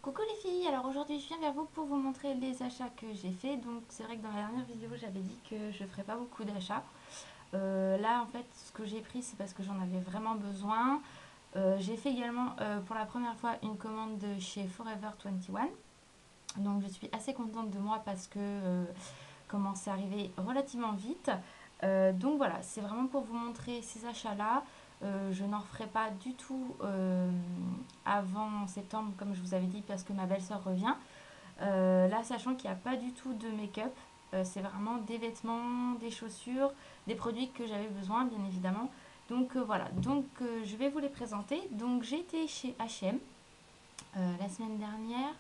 Coucou les filles, alors aujourd'hui je viens vers vous pour vous montrer les achats que j'ai fait. Donc c'est vrai que dans la dernière vidéo j'avais dit que je ferais pas beaucoup d'achats. Là en fait ce que j'ai pris c'est parce que j'en avais vraiment besoin. J'ai fait également pour la première fois une commande de chez Forever 21. Donc je suis assez contente de moi parce que comment c'est arrivé relativement vite. Donc voilà, c'est vraiment pour vous montrer ces achats-là. Je n'en referai pas du tout avant septembre, comme je vous avais dit, parce que ma belle-sœur revient. Là, sachant qu'il n'y a pas du tout de make-up, c'est vraiment des vêtements, des chaussures, des produits que j'avais besoin, bien évidemment. Donc voilà, donc je vais vous les présenter. Donc j'ai été chez H&M la semaine dernière.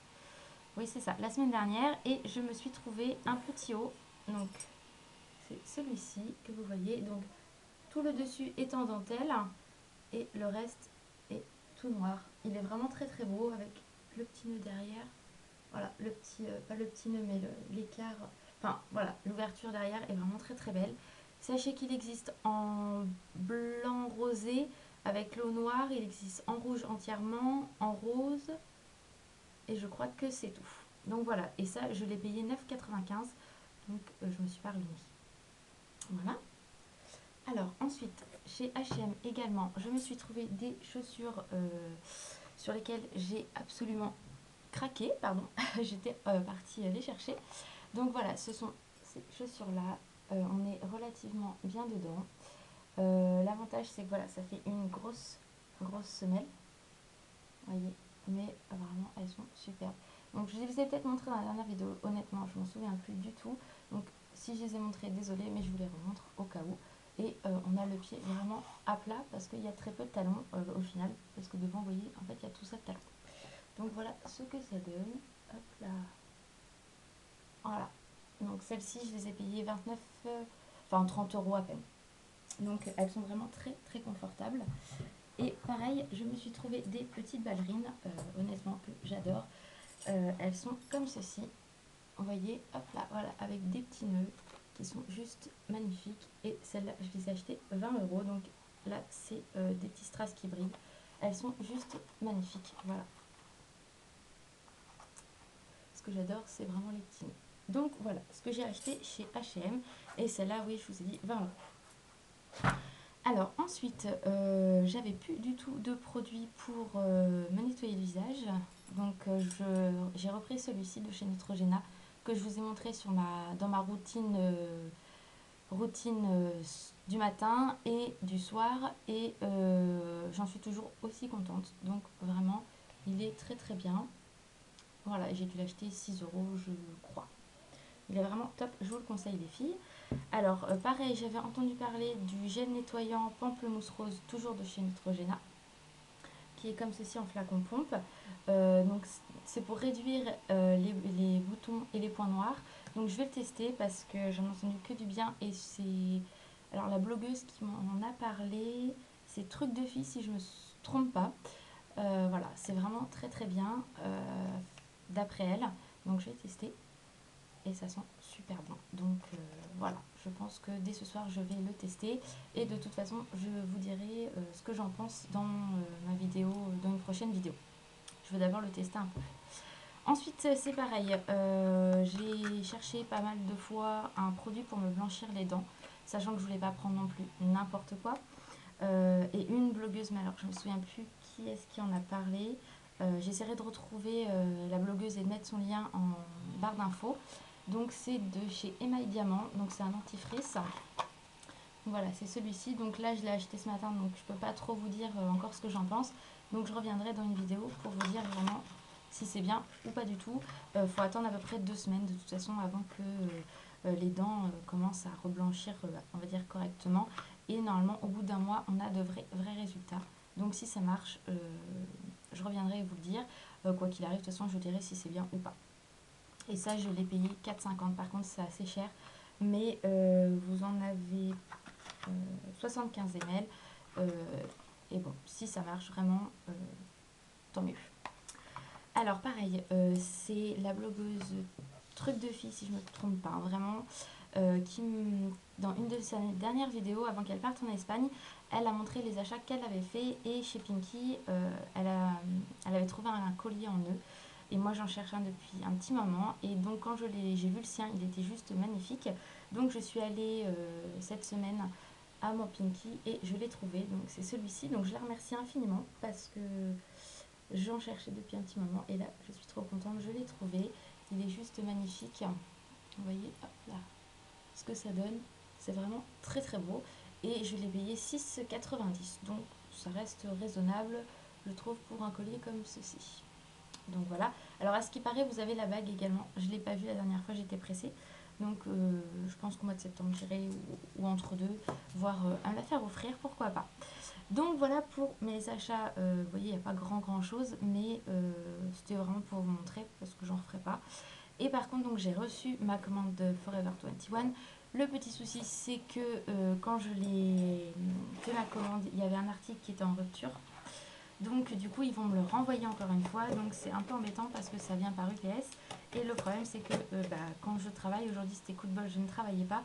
Oui, c'est ça, la semaine dernière, et je me suis trouvé un petit haut. Donc c'est celui-ci que vous voyez. Donc tout le dessus est en dentelle et le reste est tout noir. Il est vraiment très très beau avec le petit nœud derrière. Voilà, le petit, pas le petit nœud, mais l'écart. Enfin voilà, l'ouverture derrière est vraiment très très belle. Sachez qu'il existe en blanc rosé avec le noir, il existe en rouge entièrement, en rose, et je crois que c'est tout. Donc voilà, et ça je l'ai payé 9,95, donc je me suis pas ruinée. Voilà. Alors ensuite, chez H&M également, je me suis trouvé des chaussures sur lesquelles j'ai absolument craqué, pardon. J'étais partie les chercher. Donc voilà, ce sont ces chaussures-là. On est relativement bien dedans. L'avantage, c'est que voilà, ça fait une grosse semelle. Voyez, mais vraiment, elles sont super. Donc je les ai peut-être montrées dans la dernière vidéo. Honnêtement, je m'en souviens plus du tout. Donc si je les ai montrées, désolée, mais je vous les remontre au cas où. Et on a le pied vraiment à plat parce qu'il y a très peu de talons au final. Parce que devant, vous voyez, en fait, il y a tout ça de talons. Donc voilà ce que ça donne. Hop là. Voilà. Donc celles-ci, je les ai payées 29, enfin 30 euros à peine. Donc elles sont vraiment très très confortables. Et pareil, je me suis trouvé des petites ballerines, honnêtement que j'adore. Elles sont comme ceci. Vous voyez, hop là, voilà, avec des petits nœuds qui sont juste magnifiques. Et celles-là, je les ai achetées 20 euros. Donc là, c'est des petits strass qui brillent. Elles sont juste magnifiques. Voilà. Ce que j'adore, c'est vraiment les petits nœuds. Donc voilà, ce que j'ai acheté chez H&M. Et celle-là, oui, je vous ai dit 20 euros. Alors ensuite, j'avais plus du tout de produits pour me nettoyer le visage. Donc j'ai repris celui-ci de chez Neutrogena que je vous ai montré dans ma routine du matin et du soir. Et j'en suis toujours aussi contente. Donc vraiment, il est très très bien. Voilà, j'ai dû l'acheter 6 euros, je crois. Il est vraiment top, je vous le conseille les filles. Alors pareil, j'avais entendu parler du gel nettoyant pamplemousse rose, toujours de chez Neutrogena, qui est comme ceci en flacon pompe. Donc c'est pour réduire les boutons et les points noirs. Donc je vais le tester parce que j'en ai entendu que du bien. Et c'est... Alors la blogueuse qui m'en a parlé, c'est Truc de fille si je me trompe pas. Voilà, c'est vraiment très très bien d'après elle. Donc je vais tester et ça sent super bon. Donc voilà, je pense que dès ce soir je vais le tester et de toute façon je vous dirai ce que j'en pense dans ma vidéo, dans une prochaine vidéo. Je veux d'abord le tester un peu. Ensuite c'est pareil, j'ai cherché pas mal de fois un produit pour me blanchir les dents, sachant que je voulais pas prendre non plus n'importe quoi. Et une blogueuse, mais alors je me souviens plus qui est-ce qui en a parlé. J'essaierai de retrouver la blogueuse et de mettre son lien en barre d'infos. Donc c'est de chez Emma et Diamant, donc c'est un dentifrice. Voilà, c'est celui-ci. Donc là je l'ai acheté ce matin, donc je peux pas trop vous dire encore ce que j'en pense. Donc je reviendrai dans une vidéo pour vous dire vraiment si c'est bien ou pas du tout. Faut attendre à peu près 2 semaines de toute façon avant que les dents commencent à reblanchir, on va dire correctement. Et normalement au bout d'un mois on a de vrais résultats. Donc si ça marche, je reviendrai vous le dire. Quoi qu'il arrive, de toute façon je vous dirai si c'est bien ou pas. Et ça, je l'ai payé 4,50. Par contre, c'est assez cher. Mais vous en avez 75 ml. Et bon, si ça marche vraiment, tant mieux. Alors, pareil, c'est la blogueuse Truc de fille, si je ne me trompe pas, hein, vraiment, dans une de ses dernières vidéos, avant qu'elle parte en Espagne, elle a montré les achats qu'elle avait fait. Et chez Pinky, elle avait trouvé un collier en nœud. Et moi j'en cherche un depuis un petit moment. Et donc quand j'ai vu le sien, il était juste magnifique. Donc je suis allée cette semaine à mon Pinky et je l'ai trouvé. Donc c'est celui-ci. Donc je la remercie infiniment parce que j'en cherchais depuis un petit moment. Et là je suis trop contente, je l'ai trouvé. Il est juste magnifique. Vous voyez, hop là, ce que ça donne. C'est vraiment très très beau. Et je l'ai payé 6,90. Donc ça reste raisonnable, je trouve, pour un collier comme ceci. Donc voilà. Alors à ce qui paraît, vous avez la bague également. Je ne l'ai pas vue la dernière fois, j'étais pressée. Donc je pense qu'au mois de septembre, j'irai ou entre deux, voir à me la faire offrir, pourquoi pas. Donc voilà pour mes achats. Vous voyez, il n'y a pas grand chose, mais c'était vraiment pour vous montrer parce que j'en referai pas. Et par contre, donc j'ai reçu ma commande de Forever 21. Le petit souci, c'est que quand je l'ai fait ma commande, il y avait un article qui était en rupture. Donc du coup, ils vont me le renvoyer encore une fois. Donc c'est un peu embêtant parce que ça vient par UPS. Et le problème, c'est que quand je travaille, aujourd'hui c'était coup de bol, je ne travaillais pas.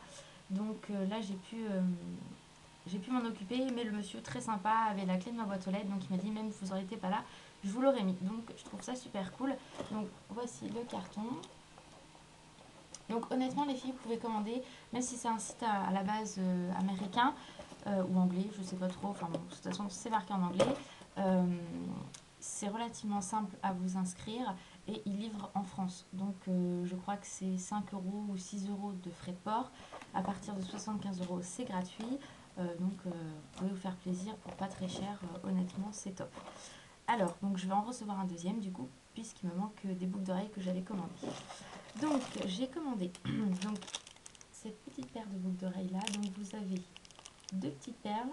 Donc là, j'ai pu m'en occuper. Mais le monsieur très sympa avait la clé de ma boîte aux lettres. Donc il m'a dit, même si vous n'auriez été pas là, je vous l'aurais mis. Donc je trouve ça super cool. Donc voici le carton. Donc honnêtement les filles, vous pouvez commander, même si c'est un site à la base américain ou anglais, je sais pas trop, enfin bon, de toute façon c'est marqué en anglais. Euh, c'est relativement simple à vous inscrire et ils livrent en France. Donc je crois que c'est 5 euros ou 6 euros de frais de port. À partir de 75 euros, c'est gratuit. Donc vous pouvez vous faire plaisir pour pas très cher. Honnêtement, c'est top. Alors, donc je vais en recevoir un deuxième du coup, puisqu'il me manque des boucles d'oreilles que j'avais commandées. Donc, j'ai commandé donc, cette petite paire de boucles d'oreilles là. Donc, vous avez deux petites perles.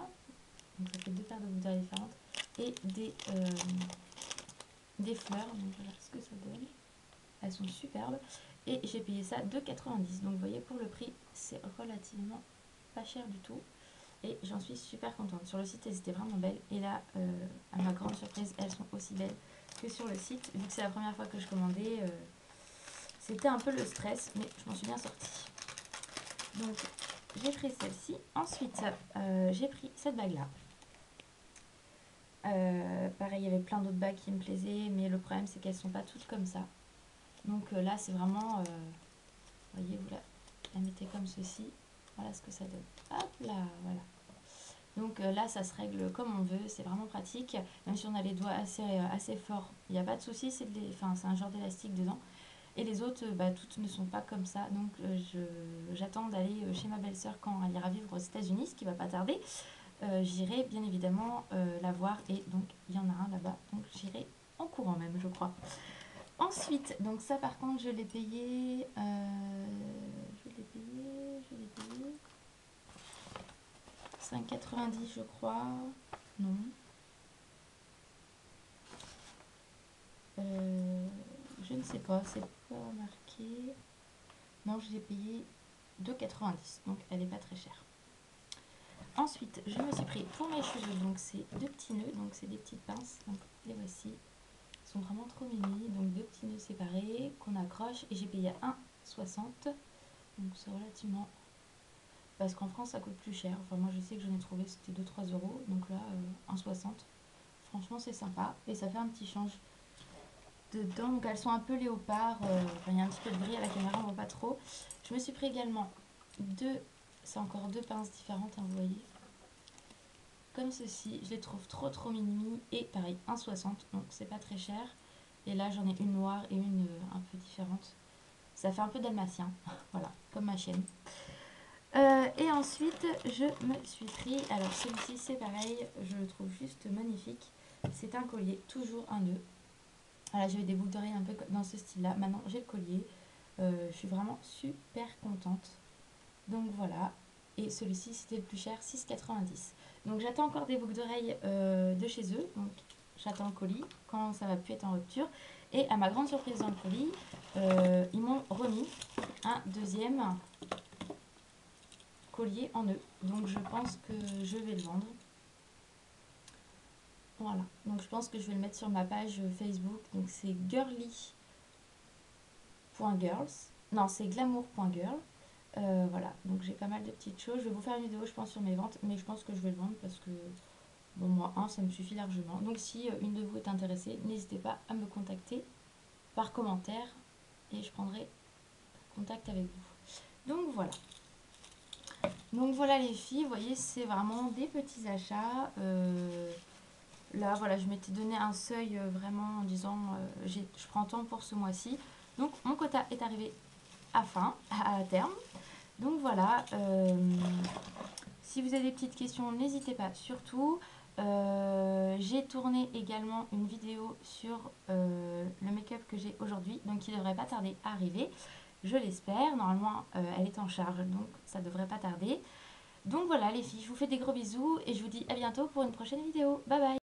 Donc, ça fait deux paires de boucles d'oreilles différentes. Et des fleurs. Donc, voilà ce que ça donne. Elles sont superbes. Et j'ai payé ça 2,90. Donc, vous voyez, pour le prix, c'est relativement pas cher du tout. Et j'en suis super contente. Sur le site, elles étaient vraiment belles. Et là, à ma grande surprise, elles sont aussi belles que sur le site. Vu que c'est la première fois que je commandais, c'était un peu le stress, mais je m'en suis bien sortie. Donc j'ai pris celle-ci. Ensuite, j'ai pris cette bague-là. Pareil, il y avait plein d'autres bagues qui me plaisaient, mais le problème c'est qu'elles sont pas toutes comme ça. Donc là, c'est vraiment, voyez, vous la mettez comme ceci. Voilà ce que ça donne. Hop là, voilà. Donc là, ça se règle comme on veut, c'est vraiment pratique. Même si on a les doigts assez forts, il n'y a pas de souci, c'est un genre d'élastique dedans. Et les autres, toutes ne sont pas comme ça. Donc j'attends d'aller chez ma belle-sœur quand elle ira vivre aux États-Unis, ce qui va pas tarder. J'irai bien évidemment la voir. Et donc il y en a un là-bas. Donc j'irai en courant même, je crois. Ensuite, donc ça par contre, je l'ai payé. Je l'ai payé 5,90 je crois. Non. Je ne sais pas, c'est pas marqué. Non, je l'ai payé 2,90. Donc elle est pas très chère. Ensuite, je me suis pris pour mes cheveux, donc c'est deux petits nœuds, donc c'est des petites pinces, donc les voici. Ils sont vraiment trop mimi, donc deux petits nœuds séparés qu'on accroche et j'ai payé 1,60. Donc c'est relativement... Parce qu'en France ça coûte plus cher, enfin moi je sais que j'en ai trouvé c'était 2-3 euros, donc là 1,60. Franchement c'est sympa et ça fait un petit change dedans, donc elles sont un peu léopard, enfin il y a un petit peu de gris à la caméra, on voit pas trop. Je me suis pris également c'est encore deux pinces différentes, hein, vous voyez. Comme ceci, je les trouve trop mini et pareil 1,60 donc c'est pas très cher. Et là j'en ai une noire et une un peu différente. Ça fait un peu dalmatien, voilà, comme ma chienne. Et ensuite je me suis pris, alors celui-ci c'est pareil, je le trouve juste magnifique. C'est un collier, toujours un nœud. Voilà, j'avais des boucles d'oreilles un peu dans ce style là, maintenant j'ai le collier. Je suis vraiment super contente. Donc voilà, et celui-ci c'était le plus cher, 6,90. Donc j'attends encore des boucles d'oreilles de chez eux, donc j'attends le colis quand ça va plus être en rupture. Et à ma grande surprise dans le colis, ils m'ont remis un deuxième collier en nœud. Donc je pense que je vais le vendre. Voilà, donc je pense que je vais le mettre sur ma page Facebook. Donc c'est girly.girls. Non, c'est glamour.girl. Voilà, donc j'ai pas mal de petites choses. Je vais vous faire une vidéo, je pense, sur mes ventes, mais je pense que je vais le vendre parce que, bon, moi, ça me suffit largement. Donc si une de vous est intéressée, n'hésitez pas à me contacter. par commentaire et je prendrai contact avec vous. Donc voilà les filles, vous voyez c'est vraiment des petits achats. Là voilà, je m'étais donné un seuil vraiment en disant je prends tant pour ce mois-ci. Donc mon quota est arrivé à terme. Donc voilà, si vous avez des petites questions, n'hésitez pas surtout. J'ai tourné également une vidéo sur le make-up que j'ai aujourd'hui, donc qui ne devrait pas tarder à arriver. Je l'espère. Normalement, elle est en charge, donc ça devrait pas tarder. Donc voilà les filles, je vous fais des gros bisous et je vous dis à bientôt pour une prochaine vidéo. Bye bye!